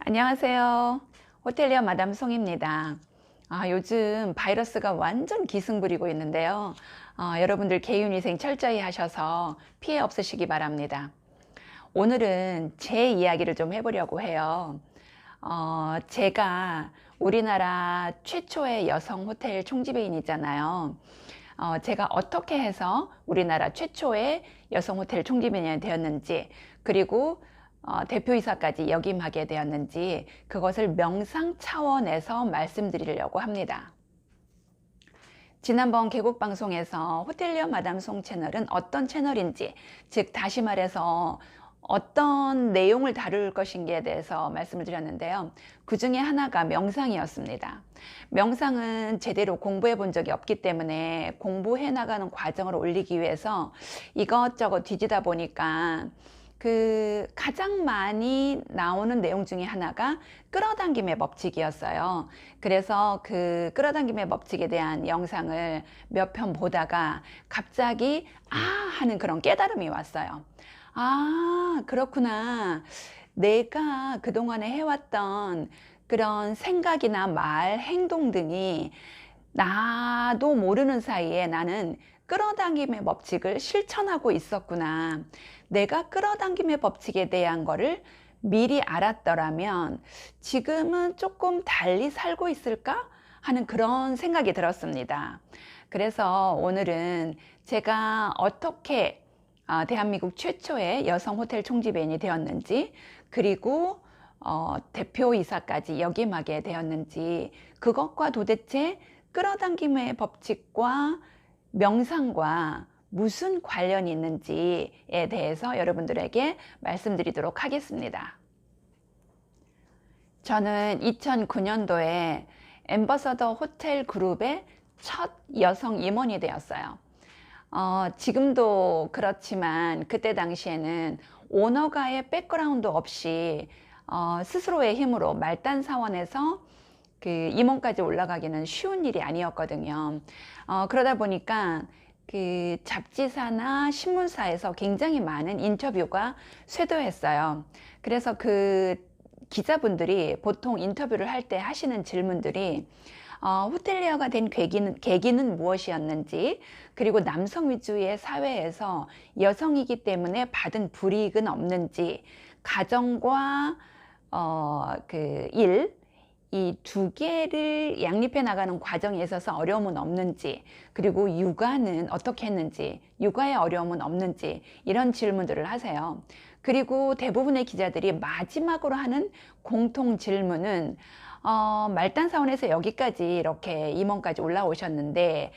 안녕하세요. 호텔리어 마담 송입니다. 요즘 바이러스가 완전 기승 부리고 있는데요. 여러분들 개인위생 철저히 하셔서 피해 없으시기 바랍니다. 오늘은 제 이야기를 좀 해보려고 해요. 제가 우리나라 최초의 여성 호텔 총지배인이잖아요. 제가 어떻게 해서 우리나라 최초의 여성 호텔 총지배인이 되었는지, 그리고 대표이사까지 역임하게 되었는지 그것을 명상 차원에서 말씀드리려고 합니다. 지난번 개국 방송에서 호텔리어 마담 송 채널은 어떤 채널인지, 즉 다시 말해서 어떤 내용을 다룰 것인지에 대해서 말씀을 드렸는데요. 그 중에 하나가 명상이었습니다. 명상은 제대로 공부해 본 적이 없기 때문에 공부해 나가는 과정을 올리기 위해서 이것저것 뒤지다 보니까 가장 많이 나오는 내용 중에 하나가 끌어당김의 법칙이었어요. 그래서 그 끌어당김의 법칙에 대한 영상을 몇 편 보다가 갑자기 하는 그런 깨달음이 왔어요. 그렇구나. 내가 그동안에 해왔던 그런 생각이나 말, 행동 등이 나도 모르는 사이에 나는 끌어당김의 법칙을 실천하고 있었구나. 내가 끌어당김의 법칙에 대한 거를 미리 알았더라면 지금은 조금 달리 살고 있을까 하는 그런 생각이 들었습니다. 그래서 오늘은 제가 어떻게 대한민국 최초의 여성 호텔 총지배인이 되었는지, 그리고 대표이사까지 역임하게 되었는지, 그것과 도대체 끌어당김의 법칙과 명상과 무슨 관련이 있는지에 대해서 여러분들에게 말씀드리도록 하겠습니다. 저는 2009년도에 엠버서더 호텔 그룹의 첫 여성 임원이 되었어요. 지금도 그렇지만 그때 당시에는 오너가의 백그라운드 없이 스스로의 힘으로 말단 사원에서 그 임원까지 올라가기는 쉬운 일이 아니었거든요. 그러다 보니까 그 잡지사나 신문사에서 굉장히 많은 인터뷰가 쇄도했어요. 그래서 그 기자분들이 보통 인터뷰를 할 때 하시는 질문들이 호텔리어가 된 계기는 무엇이었는지, 그리고 남성 위주의 사회에서 여성이기 때문에 받은 불이익은 없는지, 가정과 이 두 개를 양립해 나가는 과정에 있어서 어려움은 없는지, 그리고 육아는 어떻게 했는지, 육아에 어려움은 없는지, 이런 질문들을 하세요. 그리고 대부분의 기자들이 마지막으로 하는 공통 질문은 말단 사원에서 여기까지 이렇게 임원까지 올라오셨는데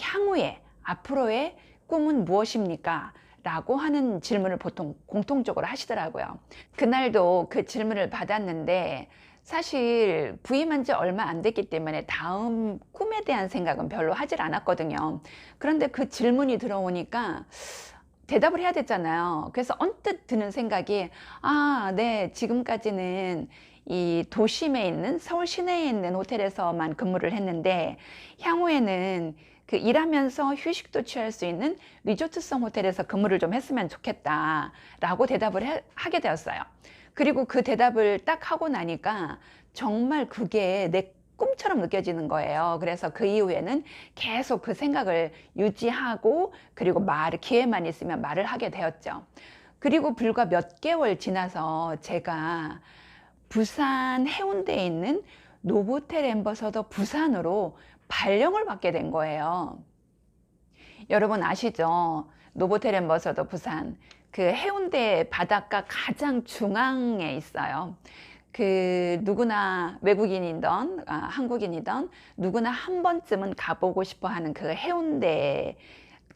향후에 앞으로의 꿈은 무엇입니까? 라고 하는 질문을 보통 공통적으로 하시더라고요. 그날도 그 질문을 받았는데 사실 부임한 지 얼마 안 됐기 때문에 다음 꿈에 대한 생각은 별로 하질 않았거든요. 그런데 그 질문이 들어오니까 대답을 해야 됐잖아요. 그래서 언뜻 드는 생각이 네, 지금까지는 이 도심에 있는 서울 시내에 있는 호텔에서만 근무를 했는데 향후에는 그 일하면서 휴식도 취할 수 있는 리조트성 호텔에서 근무를 좀 했으면 좋겠다라고 대답을 하게 되었어요. 그리고 그 대답을 딱 하고 나니까 정말 그게 내 꿈처럼 느껴지는 거예요. 그래서 그 이후에는 계속 그 생각을 유지하고, 그리고 기회만 있으면 말을 하게 되었죠. 그리고 불과 몇 개월 지나서 제가 부산 해운대에 있는 노보텔 엠버서더 부산으로 발령을 받게 된 거예요. 여러분 아시죠? 노보텔 엠버서더 부산. 그 해운대 바닷가 가장 중앙에 있어요. 그 누구나 외국인이든 한국인이든 누구나 한 번쯤은 가보고 싶어 하는 그 해운대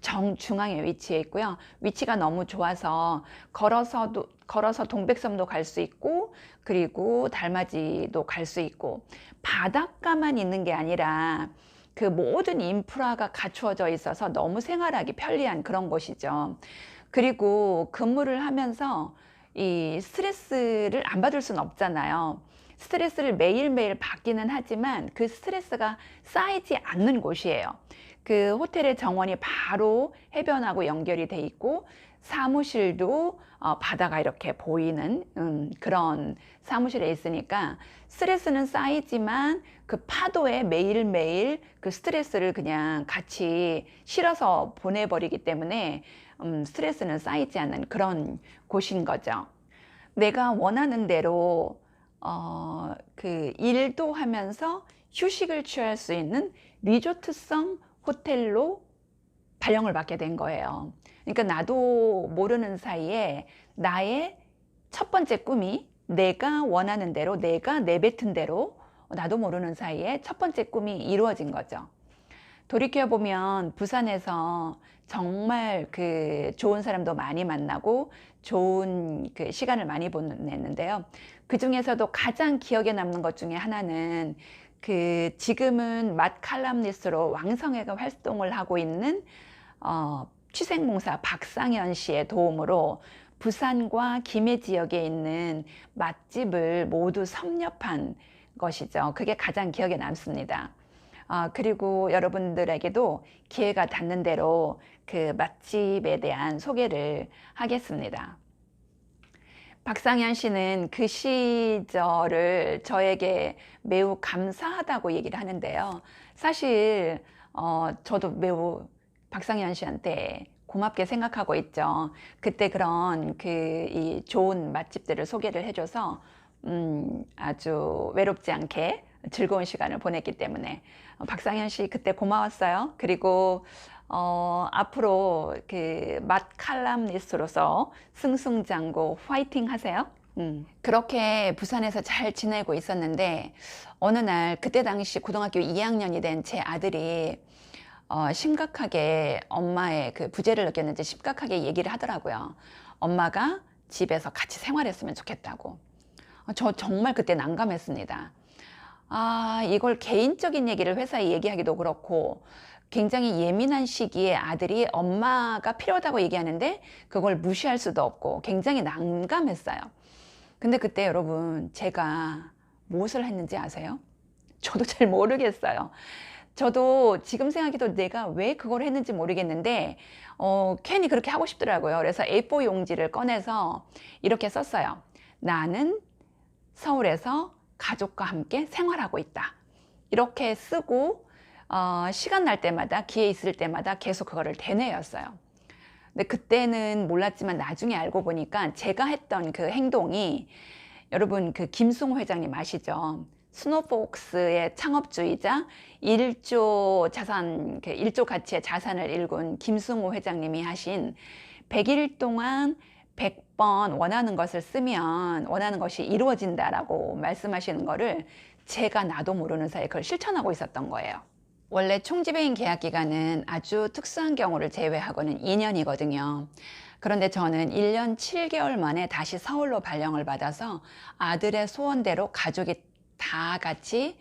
정중앙에 위치해 있고요. 위치가 너무 좋아서 걸어서 동백섬도 갈 수 있고, 그리고 달맞이도 갈 수 있고, 바닷가만 있는 게 아니라 그 모든 인프라가 갖추어져 있어서 너무 생활하기 편리한 그런 곳이죠. 그리고 근무를 하면서 이 스트레스를 안 받을 수는 없잖아요. 스트레스를 매일매일 받기는 하지만 그 스트레스가 쌓이지 않는 곳이에요. 그 호텔의 정원이 바로 해변하고 연결이 돼 있고, 사무실도 바다가 이렇게 보이는 그런 사무실에 있으니까 스트레스는 쌓이지만 그 파도에 매일매일 그 스트레스를 그냥 같이 실어서 보내버리기 때문에 스트레스는 쌓이지 않는 그런 곳인 거죠. 내가 원하는 대로 그 일도 하면서 휴식을 취할 수 있는 리조트성 호텔로 발령을 받게 된 거예요. 그러니까 나도 모르는 사이에 나의 첫 번째 꿈이 내가 원하는 대로, 내가 내뱉은 대로 나도 모르는 사이에 첫 번째 꿈이 이루어진 거죠. 돌이켜보면 부산에서 정말 그 좋은 사람도 많이 만나고 좋은 그 시간을 많이 보냈는데요. 그 중에서도 가장 기억에 남는 것 중에 하나는 그 지금은 맛 칼럼니스트로 왕성하게 활동을 하고 있는 취생봉사 박상현 씨의 도움으로 부산과 김해 지역에 있는 맛집을 모두 섭렵한 것이죠. 그게 가장 기억에 남습니다. 그리고 여러분들에게도 기회가 닿는 대로 그 맛집에 대한 소개를 하겠습니다. 박상현 씨는 그 시절을 저에게 매우 감사하다고 얘기를 하는데요. 사실 저도 매우 박상현 씨한테 고맙게 생각하고 있죠. 그때 그런 이 좋은 맛집들을 소개를 해줘서 아주 외롭지 않게 즐거운 시간을 보냈기 때문에 박상현 씨 그때 고마웠어요. 그리고 앞으로 그 맛 칼럼니스트로서 승승장구 화이팅 하세요. 그렇게 부산에서 잘 지내고 있었는데 어느 날 그때 당시 고등학교 2학년이 된 제 아들이 심각하게 엄마의 그 부재를 느꼈는지 심각하게 얘기를 하더라고요. 엄마가 집에서 같이 생활했으면 좋겠다고. 저 정말 그때 난감했습니다. 이걸 개인적인 얘기를 회사에 얘기하기도 그렇고 굉장히 예민한 시기에 아들이 엄마가 필요하다고 얘기하는데 그걸 무시할 수도 없고 굉장히 난감했어요. 근데 그때 여러분 제가 무엇을 했는지 아세요? 저도 잘 모르겠어요. 저도 지금 생각해도 내가 왜 그걸 했는지 모르겠는데 괜히 그렇게 하고 싶더라고요. 그래서 A4 용지를 꺼내서 이렇게 썼어요. 나는 서울에서 가족과 함께 생활하고 있다. 이렇게 쓰고 시간 날 때마다 기회 있을 때마다 계속 그거를 되뇌었어요. 근데 그때는 몰랐지만 나중에 알고 보니까 제가 했던 그 행동이 여러분 그 김승호 회장님 아시죠? 스노폭스의 창업주이자 1조 자산, 1조 가치의 자산을 일군 김승호 회장님이 하신 100일 동안 100번 원하는 것을 쓰면 원하는 것이 이루어진다라고 말씀하시는 거를 제가 나도 모르는 사이에 그걸 실천하고 있었던 거예요. 원래 총지배인 계약 기간은 아주 특수한 경우를 제외하고는 2년이거든요. 그런데 저는 1년 7개월 만에 다시 서울로 발령을 받아서 아들의 소원대로 가족이 다 같이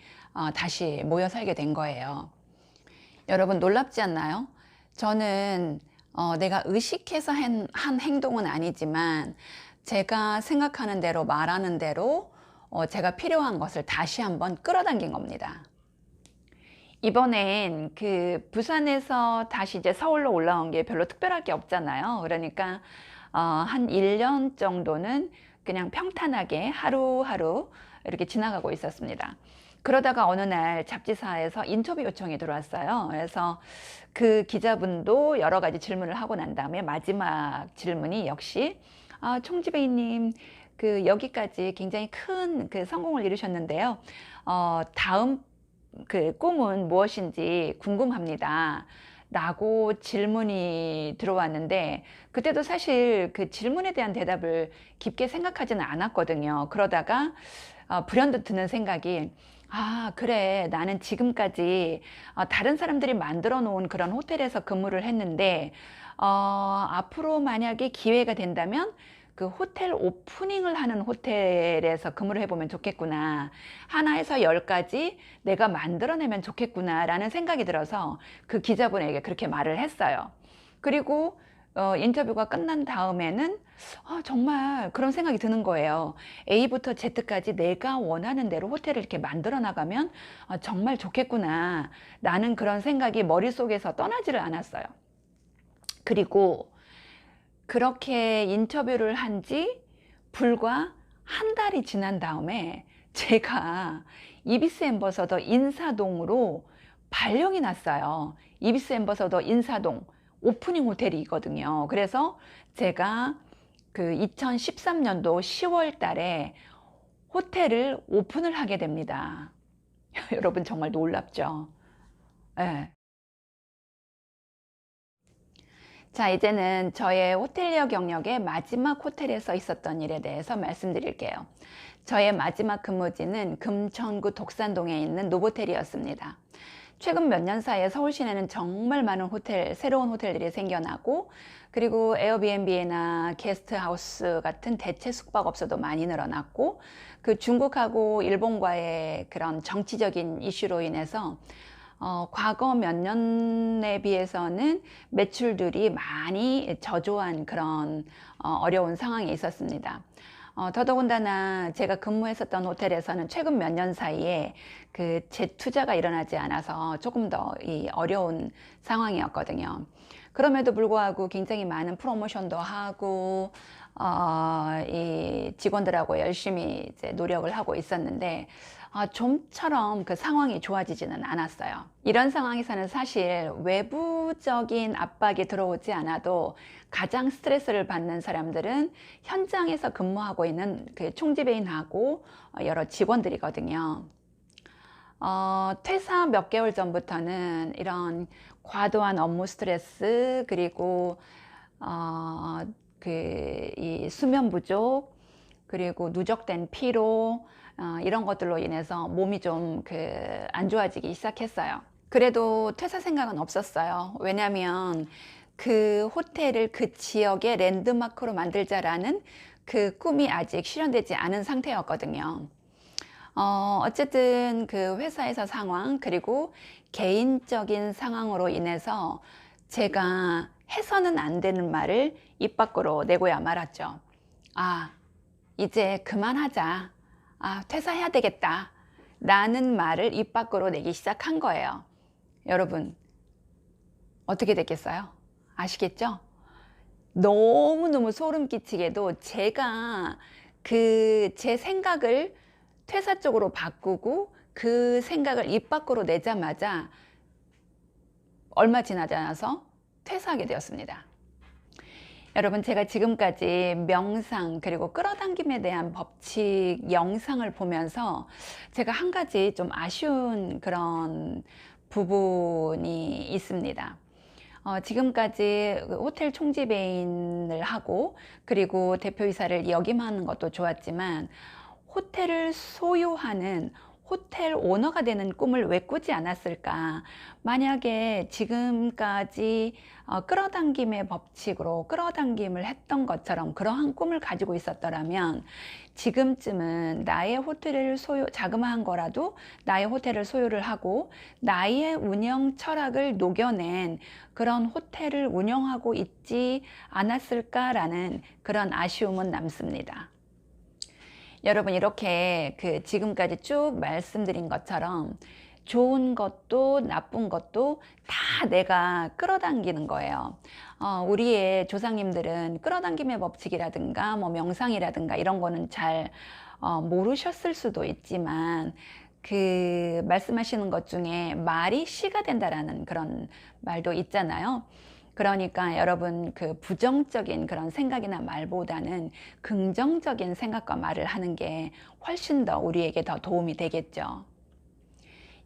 다시 모여 살게 된 거예요. 여러분 놀랍지 않나요? 저는 내가 의식해서 한 행동은 아니지만 제가 생각하는 대로 말하는 대로 제가 필요한 것을 다시 한번 끌어당긴 겁니다. 이번엔 그 부산에서 다시 이제 서울로 올라온 게 별로 특별할 게 없잖아요. 그러니까 한 1년 정도는 그냥 평탄하게 하루하루 이렇게 지나가고 있었습니다. 그러다가 어느 날 잡지사에서 인터뷰 요청이 들어왔어요. 그래서 그 기자분도 여러 가지 질문을 하고 난 다음에 마지막 질문이 역시 총지배인님 그 여기까지 굉장히 큰 그 성공을 이루셨는데요. 다음 그 꿈은 무엇인지 궁금합니다. 라고 질문이 들어왔는데 그때도 사실 그 질문에 대한 대답을 깊게 생각하지는 않았거든요. 그러다가 불현듯 드는 생각이 그래 나는 지금까지 다른 사람들이 만들어 놓은 그런 호텔에서 근무를 했는데 앞으로 만약에 기회가 된다면 그 호텔 오프닝을 하는 호텔에서 근무를 해보면 좋겠구나. 하나에서 10까지 내가 만들어내면 좋겠구나 라는 생각이 들어서 그 기자분에게 그렇게 말을 했어요. 그리고 인터뷰가 끝난 다음에는 정말 그런 생각이 드는 거예요. A부터 Z까지 내가 원하는 대로 호텔을 이렇게 만들어 나가면 정말 좋겠구나 라는 그런 생각이 머릿속에서 떠나지를 않았어요. 그리고 그렇게 인터뷰를 한 지 불과 한 달이 지난 다음에 제가 이비스 앰버서더 인사동으로 발령이 났어요. 이비스 앰버서더 인사동 오프닝 호텔이거든요. 그래서 제가 그 2013년도 10월 달에 호텔을 오픈을 하게 됩니다. 여러분 정말 놀랍죠? 예. 자, 이제는 저의 호텔리어 경력의 마지막 호텔에서 있었던 일에 대해서 말씀드릴게요. 저의 마지막 근무지는 금천구 독산동에 있는 노보텔이었습니다. 최근 몇 년 사이에 서울 시내는 정말 많은 새로운 호텔들이 생겨나고, 그리고 에어비앤비나 게스트하우스 같은 대체 숙박업소도 많이 늘어났고, 그 중국하고 일본과의 그런 정치적인 이슈로 인해서 과거 몇 년에 비해서는 매출들이 많이 저조한 그런 어려운 상황에 있었습니다. 더더군다나 제가 근무했었던 호텔에서는 최근 몇 년 사이에 그 재투자가 일어나지 않아서 조금 더 이 어려운 상황이었거든요. 그럼에도 불구하고 굉장히 많은 프로모션도 하고 이 직원들하고 열심히 이제 노력을 하고 있었는데 좀처럼 그 상황이 좋아지지는 않았어요. 이런 상황에서는 사실 외부적인 압박이 들어오지 않아도 가장 스트레스를 받는 사람들은 현장에서 근무하고 있는 그 총지배인하고 여러 직원들이거든요. 퇴사 몇 개월 전부터는 이런 과도한 업무 스트레스, 그리고 이 수면 부족, 그리고 누적된 피로, 이런 것들로 인해서 몸이 좀 안 좋아지기 시작했어요. 그래도 퇴사 생각은 없었어요. 왜냐면 그 호텔을 그 지역의 랜드마크로 만들자라는 그 꿈이 아직 실현되지 않은 상태였거든요. 어쨌든 그 회사에서 상황, 그리고 개인적인 상황으로 인해서 제가 해서는 안 되는 말을 입 밖으로 내고야 말았죠. 이제 그만하자. 퇴사해야 되겠다. 라는 말을 입 밖으로 내기 시작한 거예요. 여러분, 어떻게 됐겠어요? 아시겠죠? 너무너무 소름 끼치게도 제가 제 생각을 퇴사 쪽으로 바꾸고 그 생각을 입 밖으로 내자마자 얼마 지나지 않아서 퇴사하게 되었습니다. 여러분, 제가 지금까지 명상 그리고 끌어당김에 대한 법칙 영상을 보면서 제가 한 가지 좀 아쉬운 그런 부분이 있습니다. 지금까지 호텔 총지배인을 하고, 그리고 대표이사를 역임하는 것도 좋았지만 호텔을 소유하는 호텔 오너가 되는 꿈을 왜 꾸지 않았을까? 만약에 지금까지 끌어당김의 법칙으로 끌어당김을 했던 것처럼 그러한 꿈을 가지고 있었더라면 지금쯤은 나의 호텔을 자그마한 거라도 나의 호텔을 소유를 하고 나의 운영 철학을 녹여낸 그런 호텔을 운영하고 있지 않았을까라는 그런 아쉬움은 남습니다. 여러분, 이렇게 지금까지 쭉 말씀드린 것처럼 좋은 것도 나쁜 것도 다 내가 끌어당기는 거예요. 우리의 조상님들은 끌어당김의 법칙이라든가 뭐 명상이라든가 이런 거는 잘 모르셨을 수도 있지만 그 말씀하시는 것 중에 말이 씨가 된다라는 그런 말도 있잖아요. 그러니까 여러분, 그 부정적인 그런 생각이나 말보다는 긍정적인 생각과 말을 하는 게 훨씬 더 우리에게 더 도움이 되겠죠.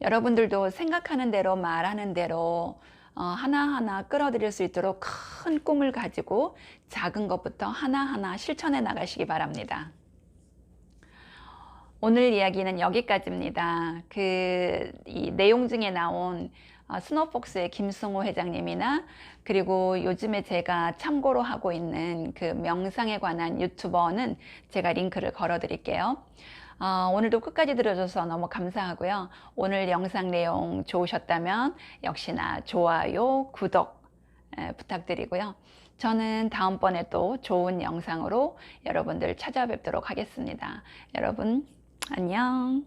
여러분들도 생각하는 대로 말하는 대로 하나하나 끌어들일 수 있도록 큰 꿈을 가지고 작은 것부터 하나하나 실천해 나가시기 바랍니다. 오늘 이야기는 여기까지입니다. 이 내용 중에 나온 스노폭스의 김승호 회장님이나, 그리고 요즘에 제가 참고로 하고 있는 그 명상에 관한 유튜버는 제가 링크를 걸어 드릴게요. 오늘도 끝까지 들어줘서 너무 감사하고요. 오늘 영상 내용 좋으셨다면 역시나 좋아요, 구독 부탁드리고요. 저는 다음번에 또 좋은 영상으로 여러분들 찾아뵙도록 하겠습니다. 여러분, 안녕.